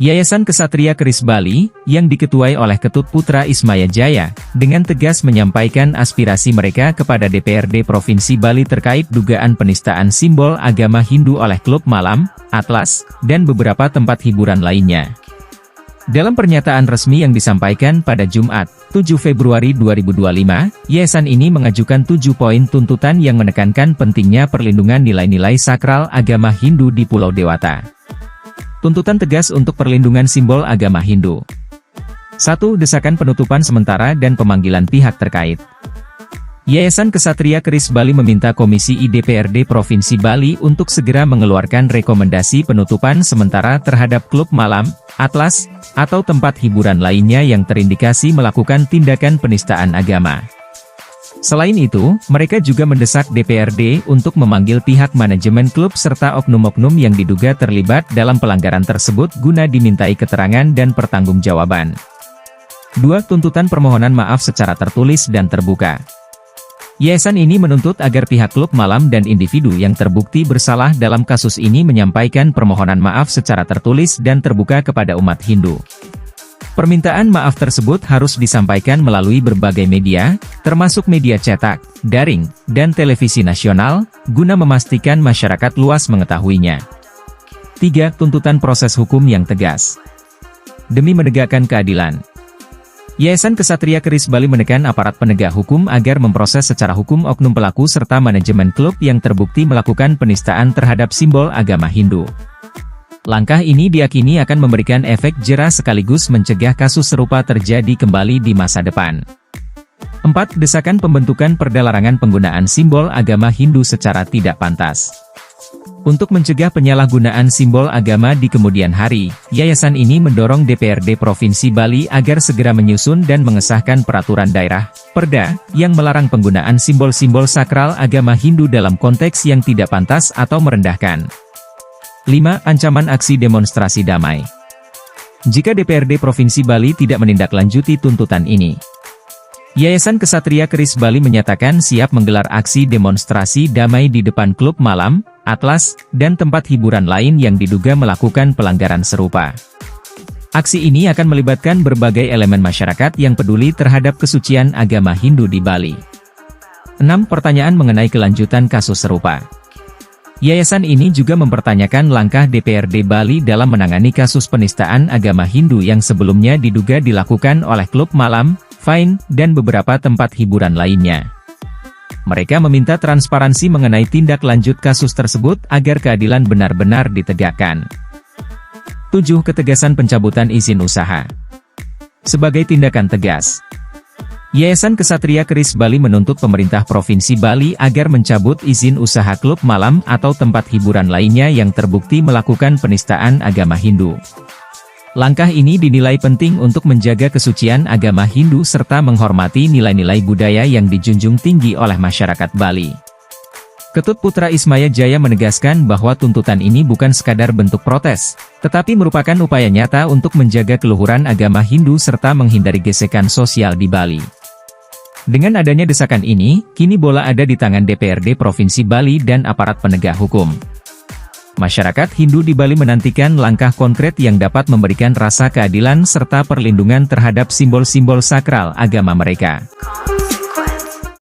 Yayasan Ksatria Keris Bali, yang diketuai oleh Ketut Putra Ismaya Jaya, dengan tegas menyampaikan aspirasi mereka kepada DPRD Provinsi Bali terkait dugaan penistaan simbol agama Hindu oleh klub malam, Atlas, dan beberapa tempat hiburan lainnya. Dalam pernyataan resmi yang disampaikan pada Jumat, 7 Februari 2025, yayasan ini mengajukan 7 poin tuntutan yang menekankan pentingnya perlindungan nilai-nilai sakral agama Hindu di Pulau Dewata. Tuntutan tegas untuk perlindungan simbol agama Hindu. 1. Desakan penutupan sementara dan pemanggilan pihak terkait. Yayasan Ksatria Keris Bali meminta Komisi I DPRD Provinsi Bali untuk segera mengeluarkan rekomendasi penutupan sementara terhadap klub malam, Atlas, atau tempat hiburan lainnya yang terindikasi melakukan tindakan penistaan agama. Selain itu, mereka juga mendesak DPRD untuk memanggil pihak manajemen klub serta oknum-oknum yang diduga terlibat dalam pelanggaran tersebut guna dimintai keterangan dan pertanggungjawaban. 2. Tuntutan permohonan maaf secara tertulis dan terbuka. Yayasan ini menuntut agar pihak klub malam dan individu yang terbukti bersalah dalam kasus ini menyampaikan permohonan maaf secara tertulis dan terbuka kepada umat Hindu. Permintaan maaf tersebut harus disampaikan melalui berbagai media, termasuk media cetak, daring, dan televisi nasional, guna memastikan masyarakat luas mengetahuinya. 3. Tuntutan proses hukum yang tegas. Demi menegakkan keadilan, Yayasan Ksatria Keris Bali menekan aparat penegak hukum agar memproses secara hukum oknum pelaku serta manajemen klub yang terbukti melakukan penistaan terhadap simbol agama Hindu. Langkah ini diyakini akan memberikan efek jera sekaligus mencegah kasus serupa terjadi kembali di masa depan. 4. Desakan pembentukan perda larangan penggunaan simbol agama Hindu secara tidak pantas. Untuk mencegah penyalahgunaan simbol agama di kemudian hari, yayasan ini mendorong DPRD Provinsi Bali agar segera menyusun dan mengesahkan peraturan daerah, perda, yang melarang penggunaan simbol-simbol sakral agama Hindu dalam konteks yang tidak pantas atau merendahkan. 5. Ancaman aksi demonstrasi damai. Jika DPRD Provinsi Bali tidak menindaklanjuti tuntutan ini, Yayasan Ksatria Keris Bali menyatakan siap menggelar aksi demonstrasi damai di depan klub malam, Atlas, dan tempat hiburan lain yang diduga melakukan pelanggaran serupa. Aksi ini akan melibatkan berbagai elemen masyarakat yang peduli terhadap kesucian agama Hindu di Bali. 6. Pertanyaan mengenai kelanjutan kasus serupa. Yayasan ini juga mempertanyakan langkah DPRD Bali dalam menangani kasus penistaan agama Hindu yang sebelumnya diduga dilakukan oleh klub malam, Fine, dan beberapa tempat hiburan lainnya. Mereka meminta transparansi mengenai tindak lanjut kasus tersebut agar keadilan benar-benar ditegakkan. 7. Ketegasan pencabutan izin usaha. Sebagai tindakan tegas, Yayasan Ksatria Keris Bali menuntut pemerintah Provinsi Bali agar mencabut izin usaha klub malam atau tempat hiburan lainnya yang terbukti melakukan penistaan agama Hindu. Langkah ini dinilai penting untuk menjaga kesucian agama Hindu serta menghormati nilai-nilai budaya yang dijunjung tinggi oleh masyarakat Bali. Ketut Putra Ismaya Jaya menegaskan bahwa tuntutan ini bukan sekadar bentuk protes, tetapi merupakan upaya nyata untuk menjaga keluhuran agama Hindu serta menghindari gesekan sosial di Bali. Dengan adanya desakan ini, kini bola ada di tangan DPRD Provinsi Bali dan aparat penegak hukum. Masyarakat Hindu di Bali menantikan langkah konkret yang dapat memberikan rasa keadilan serta perlindungan terhadap simbol-simbol sakral agama mereka.